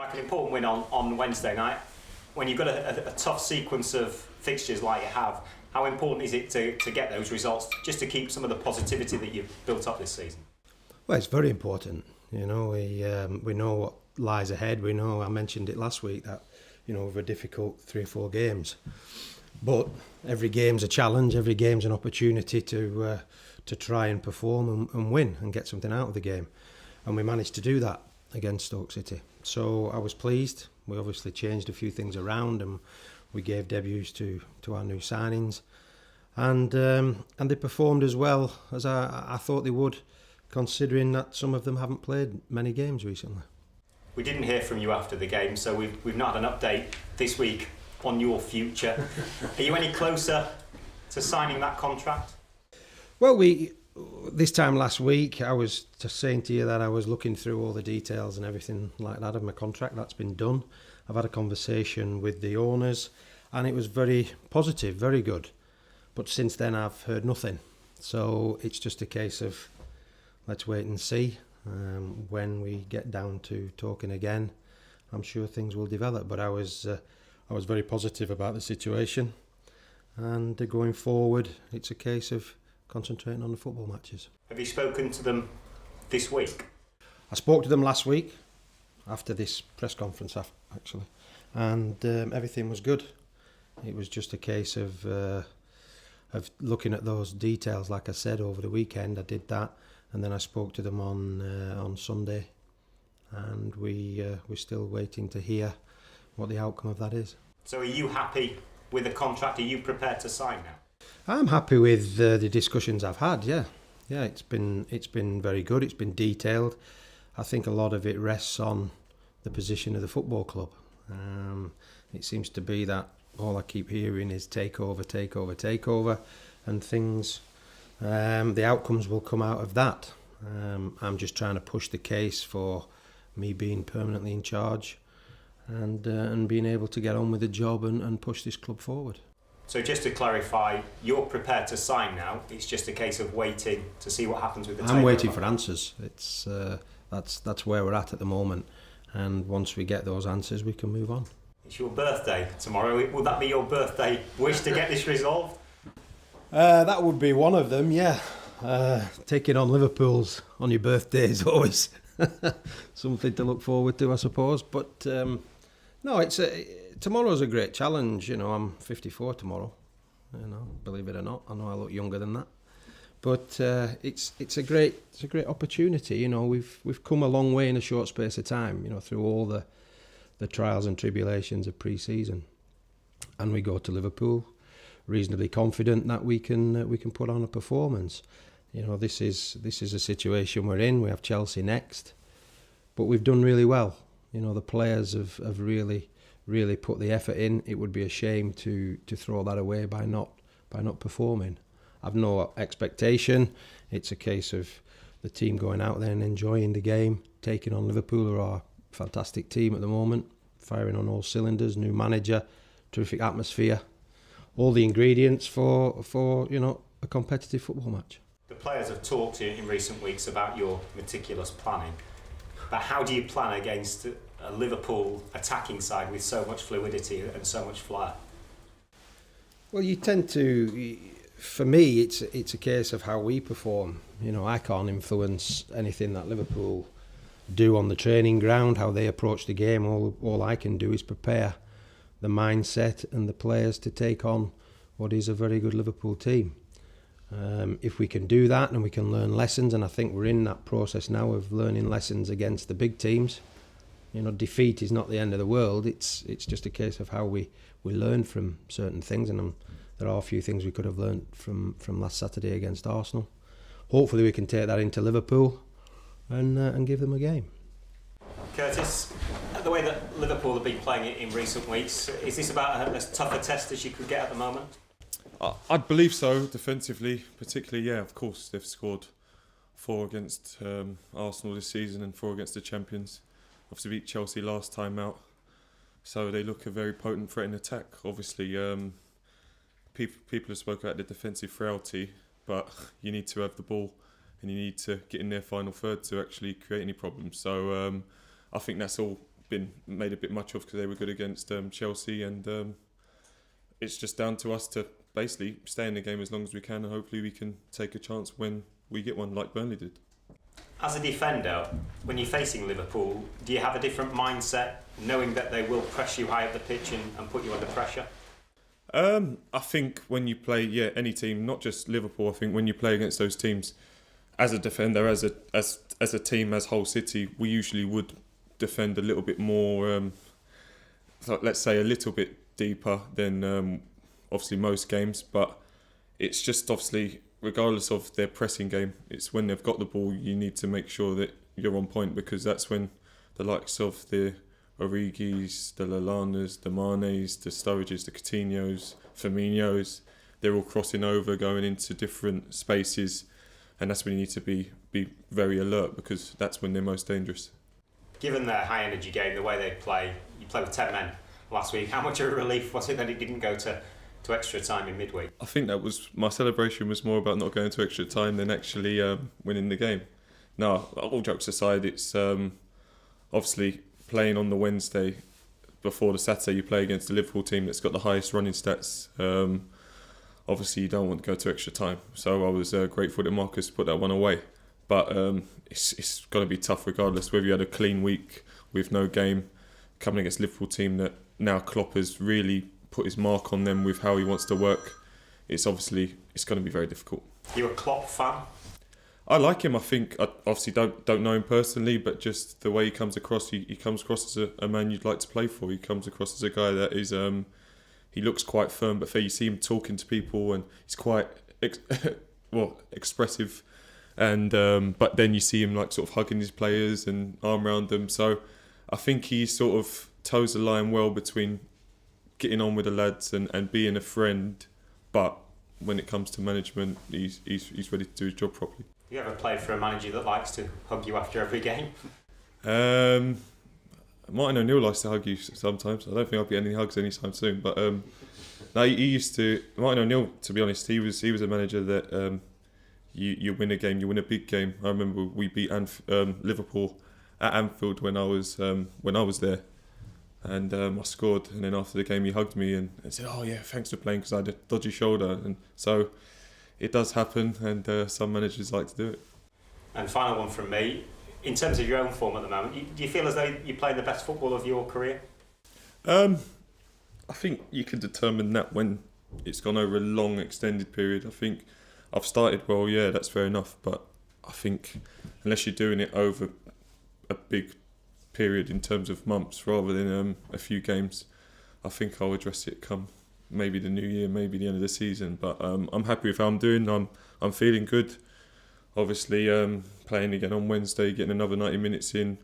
Like an important win on Wednesday night. When you've got a tough sequence of fixtures like you have, how important is it to get those results just to keep some of the positivity that you've built up this season? Well, it's very important. We know what lies ahead. We know, I mentioned it last week, that we've a difficult 3 or 4 games. But every game's a challenge, every game's an opportunity to try and perform and win and get something out of the game. And we managed to do that against Stoke City. So I was pleased. We obviously changed a few things around and we gave debuts to our new signings. And they performed as well as I thought they would, considering that some of them haven't played many games recently. We didn't hear from you after the game, so we've not had an update this week on your future. Are you any closer to signing that contract? Well, this time last week, I was just saying to you that I was looking through all the details and everything like that of my contract. That's been done. I've had a conversation with the owners and it was very positive, very good. But since then, I've heard nothing. So it's just a case of let's wait and see. When we get down to talking again, I'm sure things will develop. But I was very positive about the situation. And going forward, it's a case of concentrating on the football matches. Have you spoken to them this week? I spoke to them last week after this press conference, actually, and everything was good. It was just a case of looking at those details. Like I said, over the weekend, I did that, and then I spoke to them on Sunday, and we're still waiting to hear what the outcome of that is. So, are you happy with the contract? Are you prepared to sign now? I'm happy with the discussions I've had. Yeah, it's been very good. It's been detailed. I think a lot of it rests on the position of the football club. It seems to be that all I keep hearing is takeover, and things. The outcomes will come out of that. I'm just trying to push the case for me being permanently in charge, and being able to get on with the job and push this club forward. So just to clarify, you're prepared to sign now. It's just a case of waiting to see what happens with the takeover. I'm waiting for answers. It's that's where we're at the moment, and once we get those answers, we can move on. It's your birthday tomorrow. Will that be your birthday wish to get this resolved? That would be one of them. Yeah, taking on Liverpool's on your birthday is always something to look forward to, I suppose. But no, tomorrow's a great challenge. I'm 54 tomorrow. Believe it or not, I know I look younger than that. But it's a great opportunity. We've come a long way in a short space of time. Through all the trials and tribulations of pre-season, and we go to Liverpool reasonably confident that we can put on a performance. This is a situation we're in. We have Chelsea next, but we've done really well. The players have really put the effort in. It would be a shame to throw that away by not performing. I've no expectation. It's a case of the team going out there and enjoying the game, taking on Liverpool, who are a fantastic team at the moment, firing on all cylinders, new manager, terrific atmosphere, all the ingredients for a competitive football match. The players have talked in recent weeks about your meticulous planning, but how do you plan against a Liverpool attacking side with so much fluidity and so much flair? Well, you tend to. For me, it's a case of how we perform. I can't influence anything that Liverpool do on the training ground, how they approach the game. All I can do is prepare the mindset and the players to take on what is a very good Liverpool team. If we can do that and we can learn lessons, and I think we're in that process now of learning lessons against the big teams. Defeat is not the end of the world. It's just a case of how we learn from certain things, and there are a few things we could have learned from last Saturday against Arsenal. Hopefully we can take that into Liverpool and give them a game. Curtis, the way that Liverpool have been playing in recent weeks, is this about as tough a test as you could get at the moment? I'd believe so, defensively, particularly. Yeah, of course, they've scored 4 against Arsenal this season and 4 against the champions. Obviously beat Chelsea last time out, so they look a very potent threat in attack. Obviously, people have spoken about the defensive frailty, but you need to have the ball and you need to get in their final third to actually create any problems. So I think that's all been made a bit much of because they were good against Chelsea, and it's just down to us to basically stay in the game as long as we can, and hopefully we can take a chance when we get one like Burnley did. As a defender, when you're facing Liverpool, do you have a different mindset, knowing that they will press you high up the pitch and put you under pressure? I think when you play, any team, not just Liverpool, I think when you play against those teams, as a defender, as a team, as Hull City, we usually would defend a little bit more, let's say a little bit deeper than obviously most games, but it's just obviously, regardless of their pressing game, it's when they've got the ball, you need to make sure that you're on point, because that's when the likes of the Origis, the Lallanas, the Manes, the Sturridges, the Coutinhos, Firminos, they're all crossing over, going into different spaces, and that's when you need to be very alert, because that's when they're most dangerous. Given their high energy game, the way they play, you played with 10 men last week, how much of a relief was it that it didn't go to extra time in midweek? I think that was, my celebration was more about not going to extra time than actually winning the game. No, all jokes aside, it's obviously playing on the Wednesday before the Saturday you play against the Liverpool team that's got the highest running stats. Obviously you don't want to go to extra time, so I was grateful that Markus put that one away. But it's going to be tough regardless, whether you had a clean week with no game coming against a Liverpool team that now Klopp has really put his mark on them with how he wants to work. It's going to be very difficult. You a Klopp fan? I like him. I think I obviously don't know him personally, but just the way he comes across, he comes across as a man you'd like to play for. He comes across as a guy that is he looks quite firm but fair. You see him talking to people and he's quite expressive, and but then you see him like sort of hugging his players and arm around them. So I think he sort of toes the line well between getting on with the lads and being a friend, but when it comes to management, he's ready to do his job properly. You ever played for a manager that likes to hug you after every game? Martin O'Neill likes to hug you sometimes. I don't think I'll get any hugs anytime soon, but no, he used to. Martin O'Neill, to be honest, he was a manager that you win a game, you win a big game. I remember we beat Liverpool at Anfield when I was there. And I scored, and then after the game he hugged me and said, "Oh yeah, thanks for playing," because I had a dodgy shoulder. And so it does happen, and some managers like to do it. And final one from me, in terms of your own form at the moment, do you feel as though you're playing the best football of your career? I think you can determine that when it's gone over a long extended period. I think I've started well, yeah, that's fair enough, but I think unless you're doing it over a big period in terms of months rather than a few games, I think I'll address it come maybe the new year, maybe the end of the season. But I'm happy with how I'm doing. I'm feeling good. Obviously, playing again on Wednesday, getting another 90 minutes in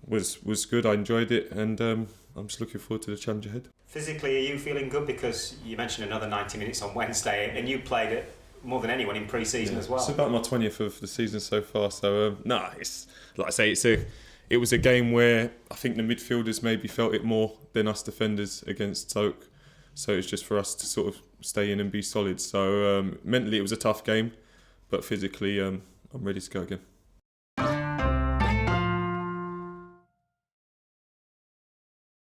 was good. I enjoyed it, and I'm just looking forward to the challenge ahead. Physically, are you feeling good? Because you mentioned another 90 minutes on Wednesday, and you played it more than anyone in pre-season as well. It's about my 20th of the season so far. So it's like I say, it was a game where I think the midfielders maybe felt it more than us defenders against Stoke. So it's just for us to sort of stay in and be solid. So mentally it was a tough game, but physically I'm ready to go again.